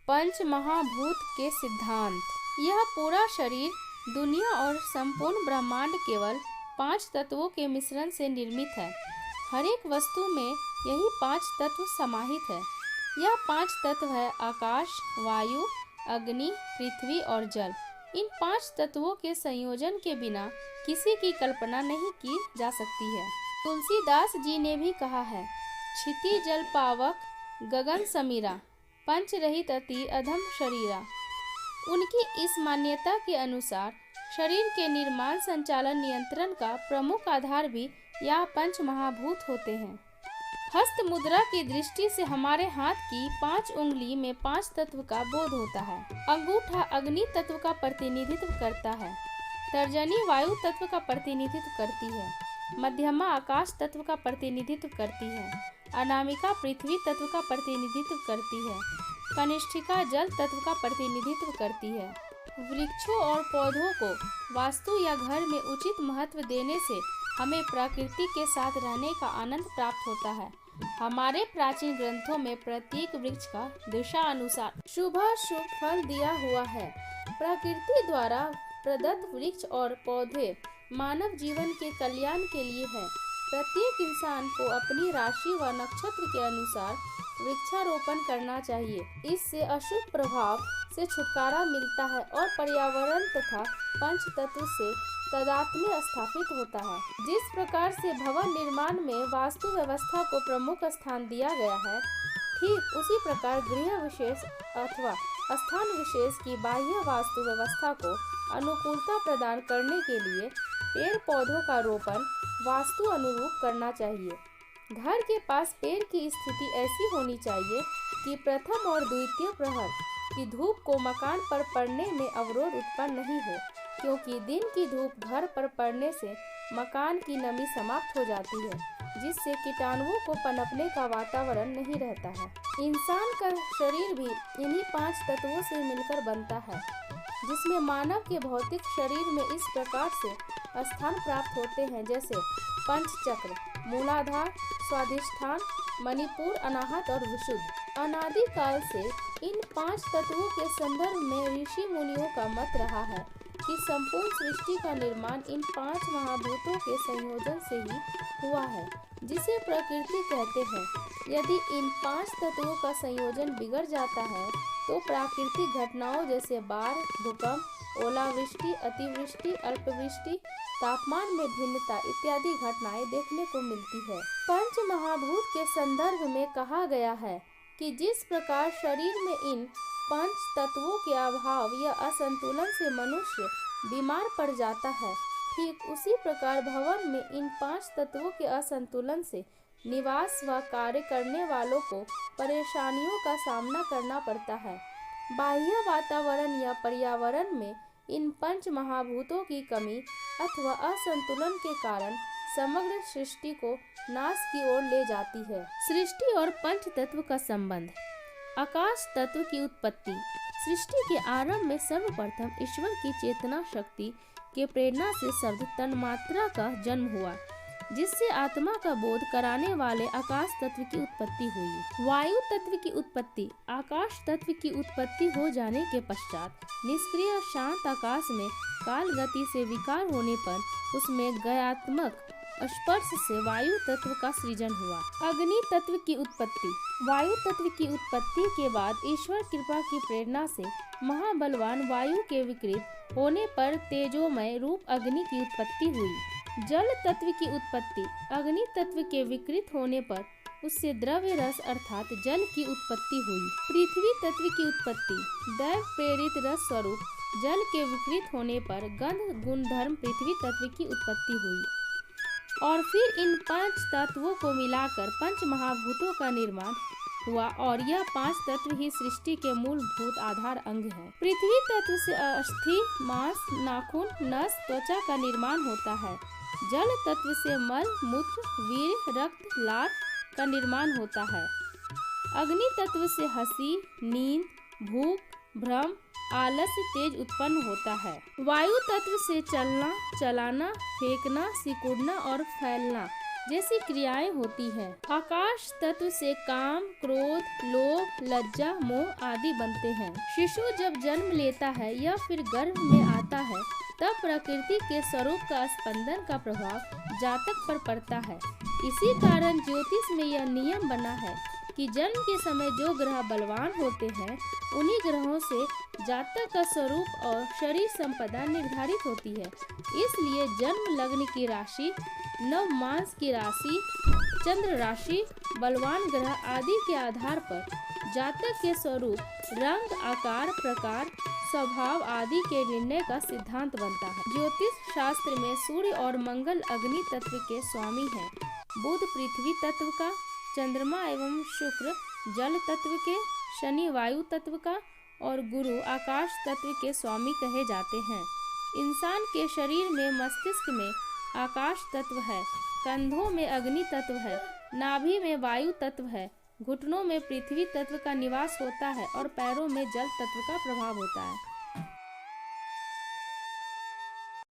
पंच महाभूत के सिद्धांत। यह पूरा शरीर, दुनिया और संपूर्ण ब्रह्मांड केवल 5 तत्वों के मिश्रण से निर्मित है। हर एक वस्तु में यही 5 तत्व समाहित है। यह 5 तत्व है आकाश, वायु, अग्नि, पृथ्वी और जल। इन 5 तत्वों के संयोजन के बिना किसी की कल्पना नहीं की जा सकती है। तुलसीदास जी ने भी कहा है, क्षिति जल पावक गगन समीरा, पंच रहित अति अधम शरीरा। उनकी इस मान्यता के अनुसार शरीर के निर्माण, संचालन, नियंत्रण का प्रमुख आधार भी यह 5 महाभूत होते हैं। हस्त मुद्रा की दृष्टि से हमारे हाथ की 5 उंगली में 5 तत्व का बोध होता है। अंगूठा अग्नि तत्व का प्रतिनिधित्व करता है। तर्जनी वायु तत्व का प्रतिनिधित्व करती है। मध्यमा आकाश तत्व का प्रतिनिधित्व करती है। अनामिका पृथ्वी तत्व का प्रतिनिधित्व करती है। कनिष्ठिका जल तत्व का प्रतिनिधित्व करती है। वृक्षों और पौधों को वास्तु या घर में उचित महत्व देने से हमें प्रकृति के साथ रहने का आनंद प्राप्त होता है। हमारे प्राचीन ग्रंथों में प्रत्येक वृक्ष का दिशा अनुसार शुभ अशुभ फल दिया हुआ है। प्रकृति द्वारा प्रदत्त वृक्ष और पौधे मानव जीवन के कल्याण के लिए है। प्रत्येक इंसान को अपनी राशि व नक्षत्र के अनुसार वृक्षारोपण करना चाहिए। इससे अशुभ प्रभाव से छुटकारा मिलता है और पर्यावरण तथा पंच तत्व से तादात्म्य स्थापित होता है। जिस प्रकार से भवन निर्माण में वास्तु व्यवस्था को प्रमुख स्थान दिया गया है, ठीक उसी प्रकार गृह विशेष अथवा स्थान विशेष की बाह्य वास्तु व्यवस्था को अनुकूलता प्रदान करने के लिए पेड़ पौधों का रोपण वास्तु अनुरूप करना चाहिए। घर के पास पेड़ की स्थिति ऐसी होनी चाहिए कि प्रथम और द्वितीय प्रहर की धूप को मकान पर पड़ने में अवरोध उत्पन्न नहीं हो, क्योंकि दिन की धूप घर पर पड़ने से मकान की नमी समाप्त हो जाती है, जिससे कीटाणुओं को पनपने का वातावरण नहीं रहता है। इंसान का शरीर भी इन्हीं 5 तत्वों से मिलकर बनता है, जिसमें मानव के भौतिक शरीर में इस प्रकार से स्थान प्राप्त होते हैं, जैसे पंचचक्र, मूलाधार, स्वाधिष्ठान, मणिपुर, अनाहत और विशुद्ध। अनादि काल से इन 5 तत्वों के संदर्भ में ऋषि मुनियों का मत रहा है कि संपूर्ण सृष्टि का निर्माण इन 5 महाभूतों के संयोजन से ही हुआ है, जिसे प्रकृति कहते हैं। यदि इन 5 तत्वों का संयोजन बिगड़ जाता है तो प्राकृतिक घटनाओं जैसे बाढ़, भूकंप, ओलावृष्टि, अतिवृष्टि, अल्पवृष्टि, तापमान में भिन्नता इत्यादि घटनाएं देखने को मिलती है। पंच महाभूत के संदर्भ में कहा गया है कि जिस प्रकार शरीर में इन 5 तत्वों के अभाव या असंतुलन से मनुष्य बीमार पड़ जाता है, ठीक उसी प्रकार भवन में इन 5 तत्वों के असंतुलन से निवास व कार्य करने वालों को परेशानियों का सामना करना पड़ता है। बाह्य वातावरण या पर्यावरण में इन 5 महाभूतों की कमी अथवा असंतुलन के कारण समग्र सृष्टि को नाश की ओर ले जाती है। सृष्टि और पंच तत्व का संबंध। आकाश तत्व की उत्पत्ति। सृष्टि के आरंभ में सर्वप्रथम ईश्वर की चेतना शक्ति के प्रेरणा से शब्द तन्मात्रा का जन्म हुआ, जिससे आत्मा का बोध कराने वाले आकाश तत्व की उत्पत्ति हुई। वायु तत्व की उत्पत्ति। आकाश तत्व की उत्पत्ति हो जाने के पश्चात निष्क्रिय शांत आकाश में काल गति से विकार होने पर उसमें गयात्मक स्पर्श से वायु तत्व का सृजन हुआ। अग्नि तत्व की उत्पत्ति। वायु तत्व की उत्पत्ति के बाद ईश्वर कृपा की प्रेरणा से महाबलवान वायु के विकृत होने पर तेजोमय रूप अग्नि की उत्पत्ति हुई। जल तत्व की उत्पत्ति। अग्नि तत्व के विकृत होने पर उससे द्रव्य रस अर्थात जल की उत्पत्ति हुई। पृथ्वी तत्व की उत्पत्ति। दैव प्रेरित रस स्वरूप जल के विकृत होने पर गंध गुणधर्म पृथ्वी तत्व की उत्पत्ति हुई और फिर इन 5 तत्वों को मिलाकर 5 महाभूतों का निर्माण हुआ और यह 5 तत्व ही सृष्टि के मूलभूत आधार अंग है। पृथ्वी तत्व से अस्थि, मांस, नाखून, नस, त्वचा का निर्माण होता है। जल तत्व से मल, मूत्र, वीर्य, रक्त, लार का निर्माण होता है। अग्नि तत्व से हंसी, नींद, भूख, भ्रम, आलस्य, तेज उत्पन्न होता है। वायु तत्व से चलना, चलाना, फेंकना, सिकुड़ना और फैलना जैसी क्रियाएं होती है। आकाश तत्व से काम, क्रोध, लोभ, लज्जा, मोह आदि बनते हैं। शिशु जब जन्म लेता है या फिर गर्भ में आता है तब प्रकृति के स्वरूप का स्पंदन का प्रभाव जातक पर पड़ता है। इसी कारण ज्योतिष में यह नियम बना है कि जन्म के समय जो ग्रह बलवान होते हैं उन्हीं ग्रहों से जातक का स्वरूप और शरीर संपदा निर्धारित होती है। इसलिए जन्म लग्न की राशि, नवमांस की राशि, चंद्र राशि, बलवान ग्रह आदि के आधार पर जातक के स्वरूप, रंग, आकार, प्रकार, स्वभाव आदि के निर्णय का सिद्धांत बनता है। ज्योतिष शास्त्र में सूर्य और मंगल अग्नि तत्व के स्वामी हैं, बुध पृथ्वी तत्व का, चंद्रमा एवं शुक्र जल तत्व के, शनि वायु तत्व का और गुरु आकाश तत्व के स्वामी कहे जाते हैं। इंसान के शरीर में मस्तिष्क में आकाश तत्व है, कंधों में अग्नि तत्व है, नाभि में वायु तत्व है, घुटनों में पृथ्वी तत्व का निवास होता है और पैरों में जल तत्व का प्रभाव होता है।